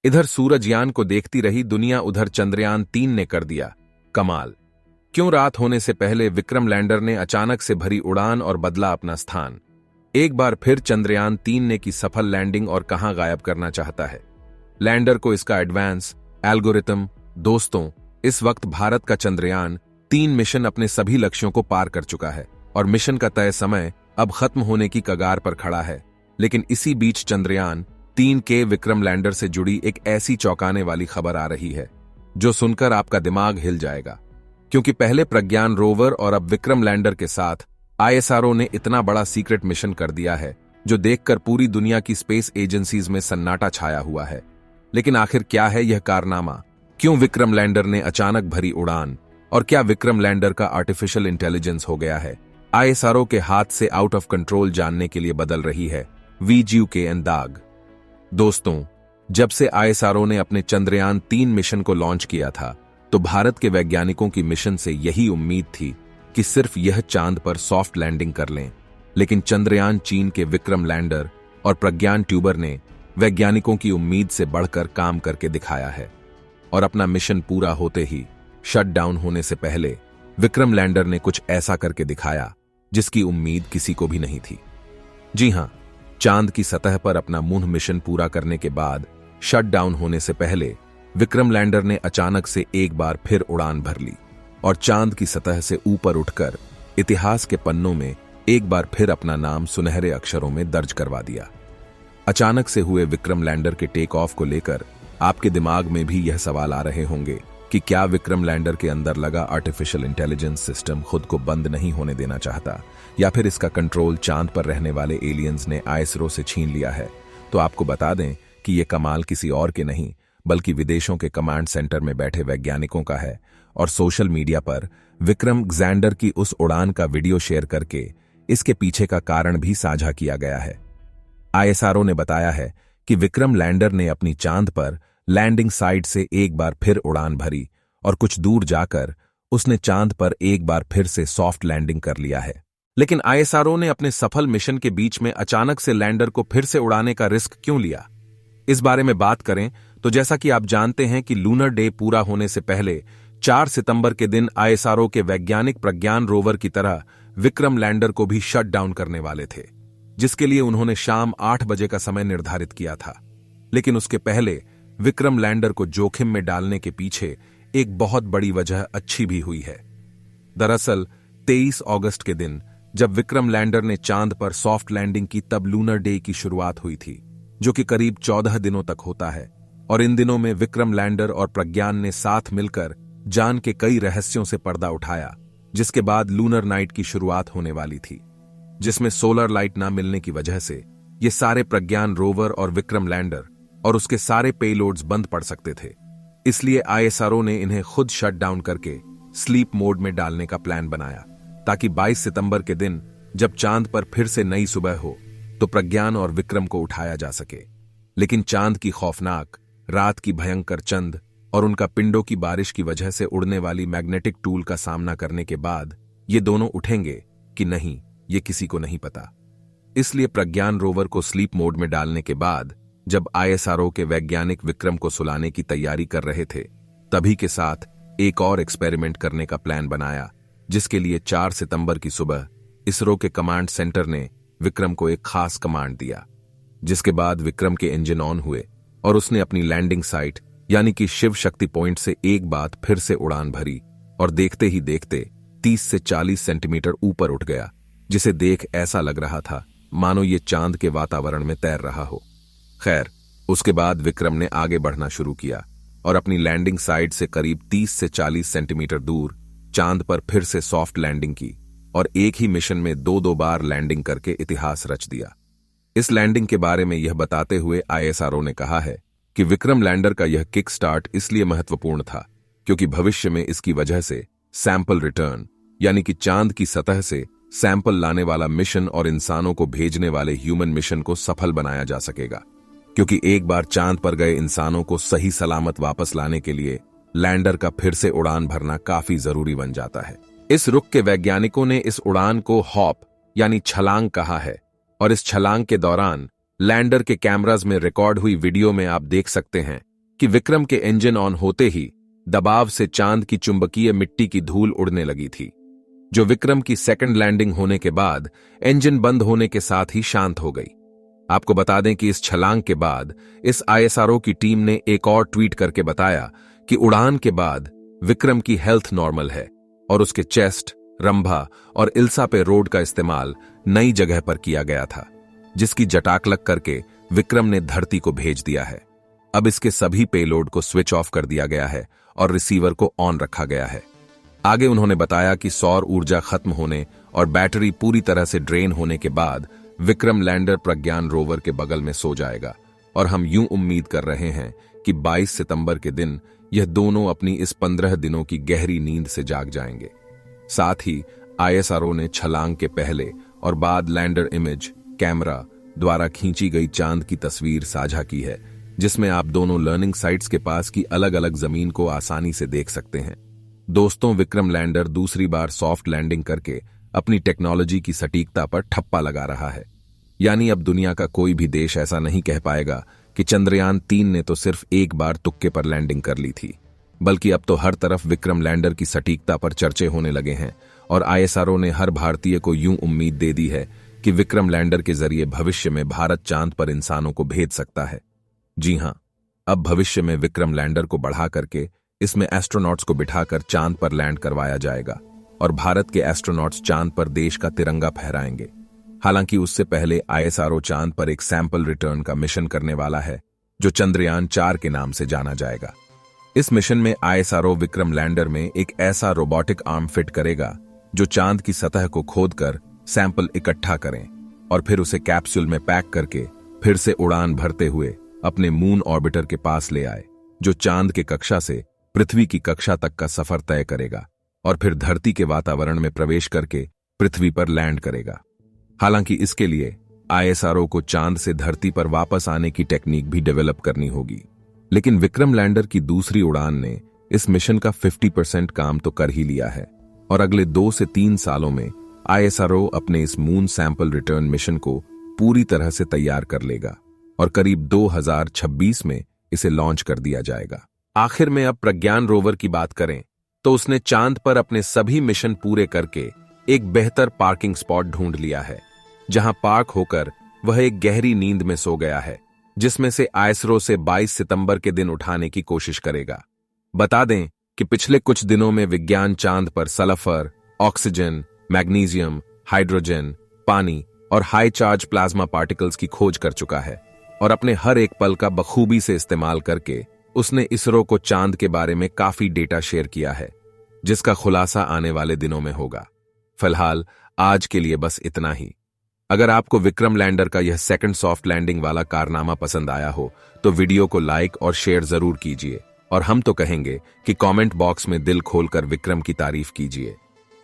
इधर सूरजयान को देखती रही दुनिया, उधर चंद्रयान-3 ने कर दिया कमाल। क्यों रात होने से पहले विक्रम लैंडर ने अचानक से भरी उड़ान और बदला अपना स्थान। एक बार फिर चंद्रयान-3 ने की सफल लैंडिंग और कहां गायब करना चाहता है लैंडर को इसका एडवांस एल्गोरिथम। दोस्तों, इस वक्त भारत का चंद्रयान-3 मिशन अपने सभी लक्ष्यों को पार कर चुका है और मिशन का तय समय अब खत्म होने की कगार पर खड़ा है। लेकिन इसी बीच चंद्रयान-3 के विक्रम लैंडर से जुड़ी एक ऐसी चौंकाने वाली खबर आ रही है जो सुनकर आपका दिमाग हिल जाएगा। क्योंकि पहले प्रज्ञान रोवर और अब विक्रम लैंडर के साथ ISRO ने इतना बड़ा सीक्रेट मिशन कर दिया है जो देखकर पूरी दुनिया की स्पेस एजेंसीज में सन्नाटा छाया हुआ है। लेकिन आखिर क्या है यह कारनामा? क्यों विक्रम लैंडर ने अचानक भरी उड़ान, और क्या विक्रम लैंडर का आर्टिफिशियल इंटेलिजेंस हो गया है ISRO के हाथ से आउट ऑफ कंट्रोल? जानने के लिए बदल रही है VGUKN दाग। दोस्तों, जब से ISRO ने अपने चंद्रयान-3 मिशन को लॉन्च किया था तो भारत के वैज्ञानिकों की मिशन से यही उम्मीद थी कि सिर्फ यह चांद पर सॉफ्ट लैंडिंग कर लें। लेकिन चंद्रयान-3 के विक्रम लैंडर और प्रज्ञान ट्यूबर ने वैज्ञानिकों की उम्मीद से बढ़कर काम करके दिखाया है। और अपना मिशन पूरा होते ही शट डाउन होने से पहले विक्रम लैंडर ने कुछ ऐसा करके दिखाया जिसकी उम्मीद किसी को भी नहीं थी। जी हां, चांद की सतह पर अपना मुंह मिशन पूरा करने के बाद शट डाउन होने से पहले विक्रम लैंडर ने अचानक से एक बार फिर उड़ान भर ली और चांद की सतह से ऊपर उठकर इतिहास के पन्नों में एक बार फिर अपना नाम सुनहरे अक्षरों में दर्ज करवा दिया। अचानक से हुए विक्रम लैंडर के टेक ऑफ को लेकर आपके दिमाग में भी यह सवाल आ रहे होंगे कि क्या विक्रम लैंडर के अंदर लगा आर्टिफिशियल इंटेलिजेंस सिस्टम खुद को बंद नहीं होने देना चाहता, या फिर इसका कंट्रोल चांद पर रहने वाले एलियंस ने ISRO से छीन लिया है। तो आपको बता दें कि यह कमाल किसी और के नहीं बल्कि विदेशों के कमांड सेंटर में बैठे वैज्ञानिकों का है। और सोशल मीडिया पर विक्रम लैंडर की उस उड़ान का वीडियो शेयर करके इसके पीछे का कारण भी साझा किया गया है। ISRO ने बताया है कि विक्रम लैंडर ने अपनी चांद पर लैंडिंग साइट से एक बार फिर उड़ान भरी और कुछ दूर जाकर उसने चांद पर एक बार फिर से सॉफ्ट लैंडिंग कर लिया है। लेकिन ISRO ने अपने सफल मिशन के बीच में अचानक से लैंडर को फिर से उड़ाने का रिस्क क्यों लिया? इस बारे में बात करें तो जैसा कि आप जानते हैं कि लूनर डे पूरा होने से पहले 4 सितंबर के दिन ISRO के वैज्ञानिक प्रज्ञान रोवर की तरह विक्रम लैंडर को भी शट डाउन करने वाले थे, जिसके लिए उन्होंने शाम 8 बजे का समय निर्धारित किया था। लेकिन उसके पहले विक्रम लैंडर को जोखिम में डालने के पीछे एक बहुत बड़ी वजह अच्छी भी हुई है। दरअसल 23 अगस्त के दिन जब विक्रम लैंडर ने चांद पर सॉफ्ट लैंडिंग की तब लूनर डे की शुरुआत हुई थी, जो कि करीब 14 दिनों तक होता है। और इन दिनों में विक्रम लैंडर और प्रज्ञान ने साथ मिलकर जान के कई रहस्यों से पर्दा उठाया, जिसके बाद लूनर नाइट की शुरुआत होने वाली थी, जिसमें सोलर लाइट ना मिलने की वजह से ये सारे प्रज्ञान रोवर और विक्रम लैंडर और उसके सारे पेलोड्स बंद पड़ सकते थे। इसलिए ISRO ने इन्हें खुद शट डाउन करके स्लीप मोड में डालने का प्लान बनाया, ताकि 22 सितंबर के दिन जब चांद पर फिर से नई सुबह हो तो प्रज्ञान और विक्रम को उठाया जा सके। लेकिन चांद की खौफनाक रात की भयंकर चंद और उनका पिंडों की बारिश की वजह से उड़ने वाली मैग्नेटिक टूल का सामना करने के बाद ये दोनों उठेंगे कि नहीं, ये किसी को नहीं पता। इसलिए प्रज्ञान रोवर को स्लीप मोड में डालने के बाद जब ISRO के वैज्ञानिक विक्रम को सुलाने की तैयारी कर रहे थे, तभी के साथ एक और एक्सपेरिमेंट करने का प्लान बनाया, जिसके लिए 4 सितंबर की सुबह ISRO के कमांड सेंटर ने विक्रम को एक खास कमांड दिया, जिसके बाद विक्रम के इंजन ऑन हुए और उसने अपनी लैंडिंग साइट यानी कि शिव शक्ति पॉइंट से एक बार फिर से उड़ान भरी और देखते ही देखते 30 से 40 सेंटीमीटर ऊपर उठ गया, जिसे देख ऐसा लग रहा था मानो ये चांद के वातावरण में तैर रहा हो। खैर, उसके बाद विक्रम ने आगे बढ़ना शुरू किया और अपनी लैंडिंग साइट से करीब 30 से 40 सेंटीमीटर दूर चांद पर फिर से सॉफ्ट लैंडिंग की और एक ही मिशन में 2-2 बार लैंडिंग करके इतिहास रच दिया। इस लैंडिंग के बारे में यह बताते हुए ISRO ने कहा है कि विक्रम लैंडर का यह किक स्टार्ट इसलिए महत्वपूर्ण था क्योंकि भविष्य में इसकी वजह से सैंपल रिटर्न यानी कि चांद की सतह से सैंपल लाने वाला मिशन और इंसानों को भेजने वाले ह्यूमन मिशन को सफल बनाया जा सकेगा। क्योंकि एक बार चांद पर गए इंसानों को सही सलामत वापस लाने के लिए लैंडर का फिर से उड़ान भरना काफी जरूरी बन जाता है। इस रुख के वैज्ञानिकों ने इस उड़ान को हॉप यानी छलांग कहा है और इस छलांग के दौरान लैंडर के कैमराज में रिकॉर्ड हुई वीडियो में आप देख सकते हैं कि विक्रम के इंजन ऑन होते ही दबाव से चांद की चुंबकीय मिट्टी की धूल उड़ने लगी थी, जो विक्रम की सेकंड लैंडिंग होने के बाद इंजन बंद होने के साथ ही शांत हो गई। आपको बता दें कि इस छलांग के बाद इस आईएसआरओ की टीम ने एक और ट्वीट करके बताया कि उड़ान के बाद विक्रम की हेल्थ नॉर्मल है और उसके चेस्ट, रंभा और इल्सा पे रोड का इस्तेमाल नई जगह पर किया गया था, जिसकी जटाकलक करके विक्रम ने धरती को भेज दिया है। अब इसके सभी पेलोड को स्विच ऑफ कर दिया गया है और रिसीवर को ऑन रखा गया है। आगे उन्होंने बताया कि सौर ऊर्जा खत्म होने और बैटरी पूरी तरह से ड्रेन होने के बाद विक्रम लैंडर प्रज्ञान रोवर के बगल में सो जाएगा और हम यूं उम्मीद कर रहे हैं कि 22 सितंबर के दिन यह दोनों अपनी इस 15 दिनों की गहरी नींद से जाग जाएंगे। साथ ही आईएसआरओ ने छलांग के पहले और बाद लैंडर इमेज कैमरा द्वारा खींची गई चांद की तस्वीर साझा की है, जिसमें आप दोनों लर्निंग साइट्स के पास की अलग अलग जमीन को आसानी से देख सकते हैं। दोस्तों, विक्रम लैंडर दूसरी बार सॉफ्ट लैंडिंग करके अपनी टेक्नोलॉजी की सटीकता पर ठप्पा लगा रहा है। यानी अब दुनिया का कोई भी देश ऐसा नहीं कह पाएगा कि चंद्रयान 3 ने तो सिर्फ एक बार तुक्के पर लैंडिंग कर ली थी, बल्कि अब तो हर तरफ विक्रम लैंडर की सटीकता पर चर्चे होने लगे हैं और आईएसआरओ ने हर भारतीय को यूं उम्मीद दे दी है कि विक्रम लैंडर के जरिए भविष्य में भारत चांद पर इंसानों को भेज सकता है। जी हां, अब भविष्य में विक्रम लैंडर को बढ़ा करके इसमें एस्ट्रोनॉट्स को बिठाकर चांद पर लैंड करवाया जाएगा और भारत के एस्ट्रोनॉट्स चांद पर देश का तिरंगा फहराएंगे। हालांकि उससे पहले आईएसआरओ चांद पर एक सैंपल रिटर्न का मिशन करने वाला है, जो चंद्रयान 4 के नाम से जाना जाएगा। इस मिशन में आईएसआरओ विक्रम लैंडर में एक ऐसा रोबोटिक आर्म फिट करेगा जो चांद की सतह को खोदकर सैंपल इकट्ठा करें और फिर उसे कैप्सूल में पैक करके फिर से उड़ान भरते हुए अपने मून ऑर्बिटर के पास ले आए, जो चांद के कक्षा से पृथ्वी की कक्षा तक का सफर तय करेगा और फिर धरती के वातावरण में प्रवेश करके पृथ्वी पर लैंड करेगा। हालांकि इसके लिए आईएसआरओ को चांद से धरती पर वापस आने की टेक्निक भी डेवलप करनी होगी, लेकिन विक्रम लैंडर की दूसरी उड़ान ने इस मिशन का 50% काम तो कर ही लिया है और अगले 2 से 3 सालों में आईएसआरओ अपने इस मून सैंपल रिटर्न मिशन को पूरी तरह से तैयार कर लेगा और करीब 2026 में इसे लॉन्च कर दिया जाएगा। आखिर में अब प्रज्ञान रोवर की बात करें तो उसने चांद पर अपने सभी मिशन पूरे करके एक बेहतर पार्किंग स्पॉट ढूंढ लिया है, जहां पार्क होकर वह एक गहरी नींद में सो गया है, जिसमें से आईएसआरओ से 22 सितंबर के दिन उठाने की कोशिश करेगा। बता दें कि पिछले कुछ दिनों में विज्ञान चांद पर सल्फर, ऑक्सीजन, मैग्नीशियम, हाइड्रोजन, पानी और हाई चार्ज प्लाज्मा पार्टिकल्स की खोज कर चुका है और अपने हर एक पल का बखूबी से इस्तेमाल करके उसने इसरो को चांद के बारे में काफी डेटा शेयर किया है, जिसका खुलासा आने वाले दिनों में होगा। फिलहाल आज के लिए बस इतना ही। अगर आपको विक्रम लैंडर का यह सेकंड सॉफ्ट लैंडिंग वाला कारनामा पसंद आया हो तो वीडियो को लाइक और शेयर जरूर कीजिए और हम तो कहेंगे कि कमेंट बॉक्स में दिल खोलकर विक्रम की तारीफ कीजिए।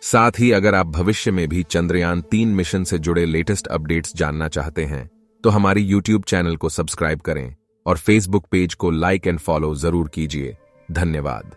साथ ही अगर आप भविष्य में भी चंद्रयान 3 मिशन से जुड़े लेटेस्ट अपडेट्स जानना चाहते हैं तो हमारी यूट्यूब चैनल को सब्सक्राइब करें और फेसबुक पेज को लाइक एंड फॉलो जरूर कीजिए। धन्यवाद।